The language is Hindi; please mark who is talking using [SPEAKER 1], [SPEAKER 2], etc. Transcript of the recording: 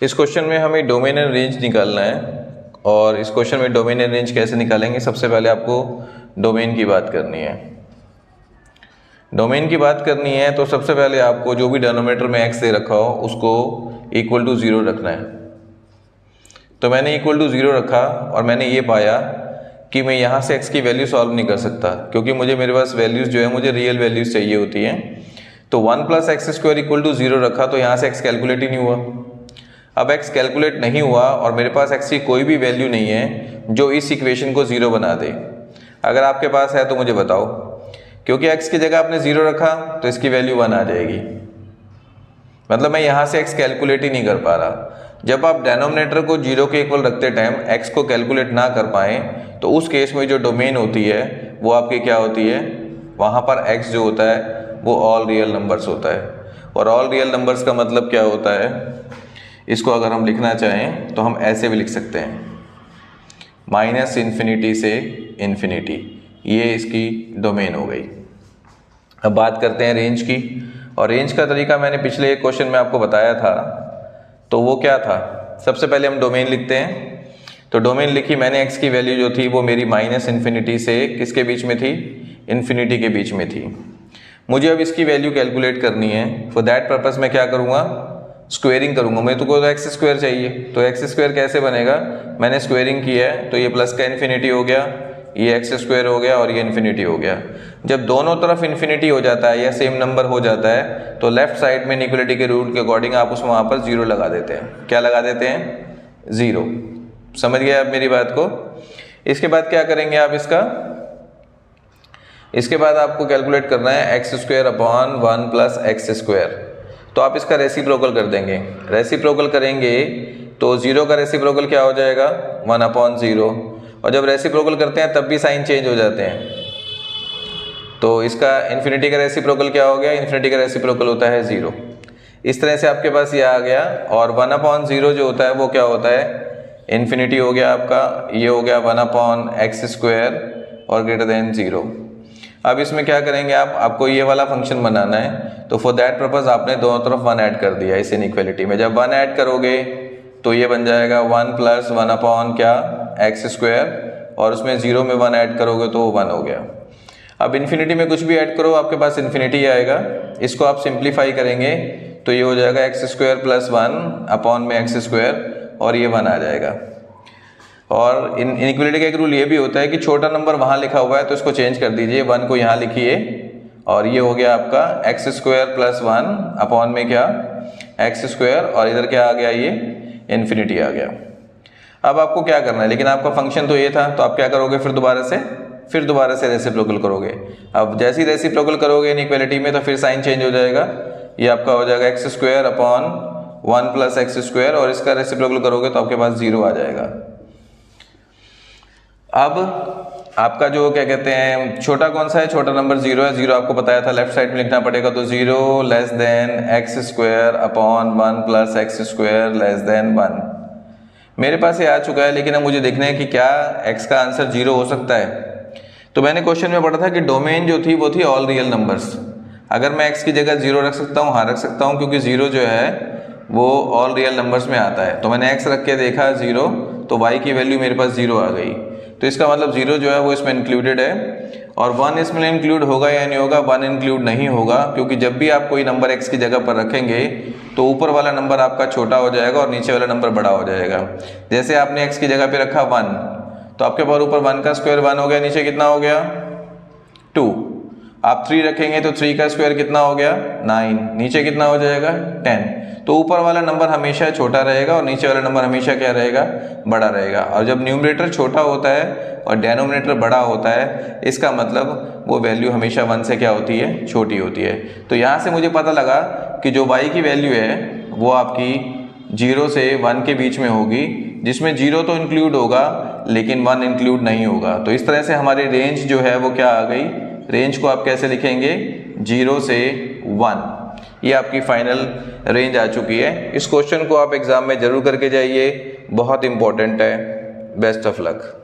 [SPEAKER 1] इस क्वेश्चन में हमें डोमेन एंड रेंज निकालना है और इस क्वेश्चन में डोमेन एंड रेंज कैसे निकालेंगे, सबसे पहले आपको डोमेन की बात करनी है। डोमेन की बात करनी है तो सबसे पहले आपको जो भी डिनोमिनेटर में x दे रखा हो उसको इक्वल टू 0 रखना है। तो मैंने इक्वल टू 0 रखा और मैंने ये पाया कि मैं यहाँ से x की वैल्यू सॉल्व नहीं कर सकता, क्योंकि मेरे पास वैल्यूज़ जो है मुझे रियल वैल्यूज़ चाहिए होती हैं। तो 1 + x² इक्वल टू 0 रखा तो यहाँ से x कैलकुलेट ही नहीं हुआ। अब x कैलकुलेट नहीं हुआ और मेरे पास x की कोई भी वैल्यू नहीं है जो इस इक्वेशन को 0 बना दे। अगर आपके पास है तो मुझे बताओ, क्योंकि x की जगह आपने 0 रखा तो इसकी वैल्यू 1 आ जाएगी। मतलब मैं यहाँ से x कैलकुलेट ही नहीं कर पा रहा। जब आप डेनोमिनेटर को 0 के इक्वल रखते टाइम x को कैलकुलेट ना कर पाएँ तो उस केस में जो डोमेन होती है वो आपकी क्या होती है, वहाँ पर x जो होता है वो ऑल रियल नंबर्स होता है। और ऑल रियल नंबर्स का मतलब क्या होता है, इसको अगर हम लिखना चाहें तो हम ऐसे भी लिख सकते हैं, -∞ से इन्फिनिटी, ये इसकी डोमेन हो गई। अब बात करते हैं रेंज की, और रेंज का तरीका मैंने पिछले एक क्वेश्चन में आपको बताया था। तो वो क्या था, सबसे पहले हम डोमेन लिखते हैं। तो डोमेन लिखी मैंने, x की वैल्यू जो थी वो मेरी -∞ से किसके बीच में थी, इन्फिनिटी के बीच में थी। मुझे अब इसकी वैल्यू कैलकुलेट करनी है। फॉर दैट पर्पज़ मैं क्या करूँगा, स्क्वेयरिंग करूँगा। मैं तो x² चाहिए, तो x² कैसे बनेगा, मैंने स्क्वेयरिंग की है तो ये प्लस का इन्फिनिटी हो गया, ये x² हो गया और ये इन्फिनिटी हो गया। जब दोनों तरफ इन्फिनिटी हो जाता है या सेम नंबर हो जाता है तो लेफ्ट साइड में इनइक्वालिटी के रूल के अकॉर्डिंग आप उसमें वहाँ पर 0 लगा देते हैं। क्या लगा देते हैं, 0। समझ गए आप मेरी बात को। इसके बाद क्या करेंगे आप, इसके बाद आपको कैलकुलेट करना है x² अपॉन 1 + x²। तो आप इसका रेसिप्रोकल कर देंगे। रेसिप्रोकल करेंगे तो 0 का रेसिप्रोकल क्या हो जाएगा, 1/0। और जब रेसिप्रोकल करते हैं तब भी साइन चेंज हो जाते हैं। तो इसका इन्फिनिटी का रेसिप्रोकल क्या हो गया, इन्फिनिटी का रेसिप्रोकल होता है 0। इस तरह से आपके पास ये आ गया। और 1/0 जो होता है वो क्या होता है, इन्फिनिटी हो गया आपका, ये हो गया 1/x² और ग्रेटर देन 0। अब इसमें क्या करेंगे आपको ये वाला फंक्शन बनाना है। तो फॉर दैट पर्पज़ आपने दोनों तरफ 1 ऐड कर दिया इस इनइक्वालिटी में। जब 1 ऐड करोगे तो ये बन जाएगा 1 + 1/x², और उसमें 0 में 1 ऐड करोगे तो वो 1 हो गया। अब इन्फिनिटी में कुछ भी ऐड करो आपके पास इन्फिनिटी आएगा। इसको आप सिंप्लीफाई करेंगे तो ये हो जाएगा x² + 1/x², और ये 1 आ जाएगा। और इनइक्वालिटी का एक रूल ये भी होता है कि छोटा नंबर वहाँ लिखा हुआ है तो इसको चेंज कर दीजिए, 1 को यहाँ लिखिए, और ये हो गया आपका x² + 1 में क्या, x², और इधर क्या आ गया, ये इन्फिनिटी आ गया। अब आपको क्या करना है, लेकिन आपका फंक्शन तो ये था, तो आप क्या करोगे, फिर दोबारा से रेसिप्रोकल करोगे। अब जैसे ही रेसिप्रोकल करोगे इनइक्वालिटी में तो फिर साइन चेंज हो जाएगा। ये आपका हो जाएगा x² अपॉन 1 + x², और इसका रेसिप्रोकल करोगे तो आपके पास 0 आ जाएगा। अब आपका जो क्या कहते हैं, छोटा कौन सा है, छोटा नंबर 0 है। 0 आपको बताया था लेफ्ट साइड में लिखना पड़ेगा। तो 0 < x² अपॉन 1 + x² < 1। मेरे पास ये आ चुका है, लेकिन अब मुझे देखना है कि क्या x का आंसर 0 हो सकता है। तो मैंने क्वेश्चन में पढ़ा था कि डोमेन जो थी वो थी ऑल रियल नंबर्स। अगर मैं x की जगह 0 रख सकता हूँ, हाँ रख सकता हूँ, क्योंकि 0 जो है वो ऑल रियल नंबर्स में आता है। तो मैंने x रख के देखा 0, तो y की वैल्यू मेरे पास 0 आ गई। तो इसका मतलब 0 जो है वो इसमें इंक्लूडेड है। और 1 इसमें इंक्लूड होगा या नहीं होगा, 1 इंक्लूड नहीं होगा, क्योंकि जब भी आप कोई नंबर x की जगह पर रखेंगे तो ऊपर वाला नंबर आपका छोटा हो जाएगा और नीचे वाला नंबर बड़ा हो जाएगा। जैसे आपने x की जगह पे रखा 1, तो आपके पास ऊपर 1 का स्क्वायर 1 हो गया, नीचे कितना हो गया, 2। आप 3 रखेंगे तो 3 का स्क्वायर कितना हो गया, 9, नीचे कितना हो जाएगा, 10। तो ऊपर वाला नंबर हमेशा छोटा रहेगा और नीचे वाला नंबर हमेशा क्या रहेगा, बड़ा रहेगा। और जब न्यूमरेटर छोटा होता है और डेनोमिनेटर बड़ा होता है, इसका मतलब वो वैल्यू हमेशा 1 से क्या होती है, छोटी होती है। तो यहाँ से मुझे पता लगा कि जो y की वैल्यू है वो आपकी 0 से 1 के बीच में होगी, जिसमें 0 तो इंक्लूड होगा लेकिन 1 इंक्लूड नहीं होगा। तो इस तरह से हमारी रेंज जो है वो क्या आ गई, रेंज को आप कैसे लिखेंगे, 0 से 1। ये आपकी फाइनल रेंज आ चुकी है। इस क्वेश्चन को आप एग्जाम में जरूर करके जाइए, बहुत इंपॉर्टेंट है। Best of luck.